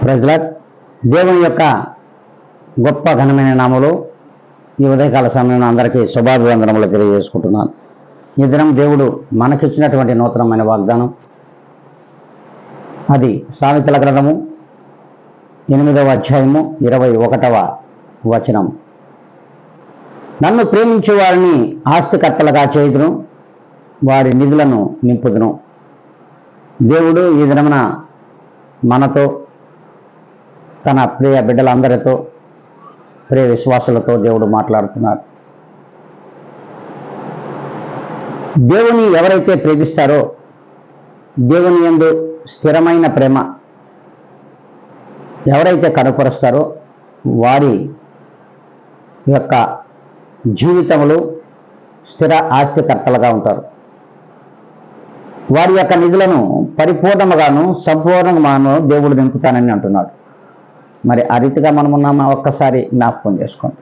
Praise దేవుని యొక్క గొప్ప ఘనమైన నామములో ఈ ఉదయకాల సమయంలో అందరికీ శుభాభివందనములు తెలియజేసుకుంటున్నాను. ఈ దినం దేవుడు మనకిచ్చినటువంటి నూతనమైన వాగ్దానం, అది సామెతల గ్రంథము 8వ అధ్యాయము 21వ వచనం. నన్ను ప్రేమించు వారిని ఆస్తికర్తలుగా చేయుదును, వారి నిధులను నింపుదును. దేవుడు ఈ దినమున మనతో, తన ప్రియ బిడ్డలందరితో, ప్రియ విశ్వాసులతో దేవుడు మాట్లాడుతున్నాడు. దేవుని ఎవరైతే ప్రేమిస్తారో, దేవుని యందు స్థిరమైన ప్రేమ ఎవరైతే కనపరుస్తారో, వారి యొక్క జీవితములు స్థిర ఆస్తికర్తలుగా ఉంటారు. వారి యొక్క నిధులను పరిపూర్ణముగాను సంపూర్ణంగాను దేవుడు నింపుతానని అంటున్నాడు. మరి ఆ రీతిగా మనం ఉన్నామా? ఒక్కసారి జ్ఞాపకం చేసుకోండి.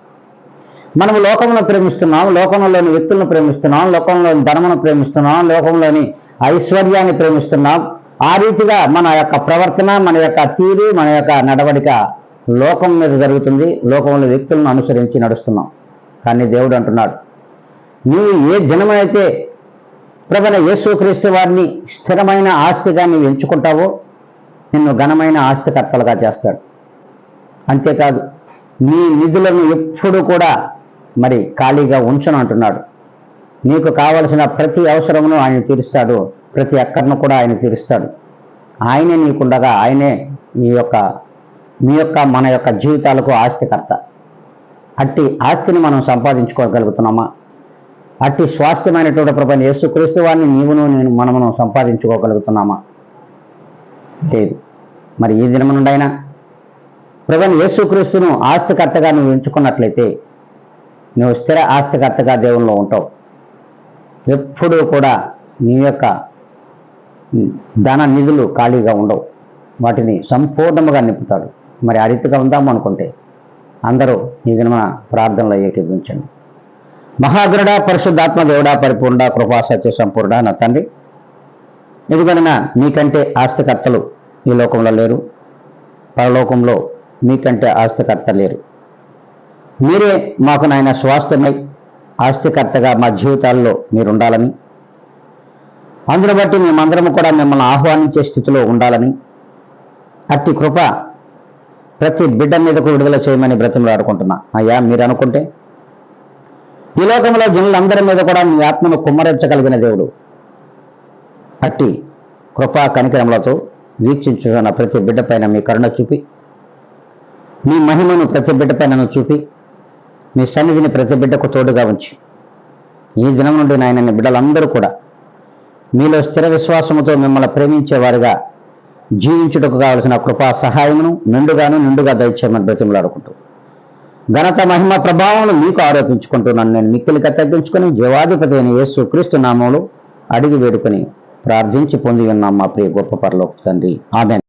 మనము లోకమును ప్రేమిస్తున్నాం, లోకంలోని వ్యక్తులను ప్రేమిస్తున్నాం, లోకంలోని ధనమును ప్రేమిస్తున్నాం, లోకంలోని ఐశ్వర్యాన్ని ప్రేమిస్తున్నాం. ఆ రీతిగా మన యొక్క ప్రవర్తన, మన యొక్క తీరు, మన యొక్క నడవడిక లోకం మీద జరుగుతుంది. లోకంలో వ్యక్తులను అనుసరించి నడుస్తున్నాం. కానీ దేవుడు అంటున్నాడు, నీవు ఏ జనమైతే ప్రభువైన యేసుక్రీస్తు వారిని స్థిరమైన ఆస్తిగా నీవు ఎంచుకుంటావో, నిన్ను ఘనమైన ఆస్తికర్తలుగా చేస్తాడు. అంతేకాదు, నీ నిధులను ఎప్పుడు కూడా మరి ఖాళీగా ఉంచను అంటున్నాడు. నీకు కావలసిన ప్రతి అవసరమును ఆయన తీరుస్తాడు, ప్రతి అక్కర్ను కూడా ఆయన తీరుస్తాడు. ఆయనే నీకుండగా ఆయనే మీ యొక్క మన యొక్క జీవితాలకు ఆస్తికర్త. అట్టి ఆస్తిని మనం సంపాదించుకోగలుగుతున్నామా? అట్టి స్వాస్థ్యమైనటువంటి ప్రభువైన యేసుక్రీస్తు వారిని మనము సంపాదించుకోగలుగుతున్నామా? లేదు. మరి ఈ దినం నుండి అయినా ప్రభువైన యేసుక్రీస్తును ఆస్తికర్తగా నువ్వు ఎంచుకున్నట్లయితే, నువ్వు స్థిర ఆస్తికర్తగా దేవునిలో ఉంటావు. ఎప్పుడూ కూడా నీ యొక్క ధన నిధులు ఖాళీగా ఉండవు, వాటిని సంపూర్ణముగా నింపుతాడు. మరి ఆ రీతిగా ఉందాము అనుకుంటే అందరూ ఈ దినమున ప్రార్థనలో ఏకీభవించండి. మహాగరుడ, పరిశుద్ధాత్మ దేవుడా, పరిపూర్ణ, కృపా, సత్య సంపూర్ణ నా తండ్రి, ఎందుకనైనా మీకంటే ఆస్తికర్తలు ఈ లోకంలో లేరు, పరలోకంలో మీకంటే ఆస్తికర్త లేరు. మీరే మాకు నాయన స్వాస్థ్యమై ఆస్తికర్తగా మా జీవితాల్లో మీరు ఉండాలని, అందును బట్టి మేమందరము కూడా మిమ్మల్ని ఆహ్వానించే స్థితిలో ఉండాలని, అట్టి కృప ప్రతి బిడ్డ మీదకు విడుదల చేయమని బ్రతిమలాడుకుంటున్నా. అయ్యా, మీరు అనుకుంటే ఈ లోకంలో జనులందరి మీద కూడా మీ ఆత్మను కుమ్మరించగలిగిన దేవుడు. అట్టి కృపా కనికరములతో వీక్షించున్న ప్రతి బిడ్డ పైన మీ కరుణ చూపి, మీ మహిమను ప్రతి బిడ్డ పైన చూపి, మీ సన్నిధిని ప్రతి బిడ్డకు తోడుగా ఉంచి, ఈ దినం నుండి నాయన బిడ్డలందరూ కూడా మీలో స్థిర విశ్వాసముతో మిమ్మల్ని ప్రేమించేవారుగా జీవించుటకు కావలసిన కృపా సహాయమును నిండుగా దయచేయమని బ్రతిమలాడుకుంటూ, ఘనత, మహిమ, ప్రభావం మీకు ఆరోపించుకుంటున్నాను. నేను మిక్కిలిగా తగ్గించుకొని జీవాధిపతి అయిన యేసుక్రీస్తు నామములో అడిగి వేడుకొని ప్రార్థించి పొంది ఉన్నాం మా ప్రియ గొప్ప పరలోక తండ్రి. ఆమేన్.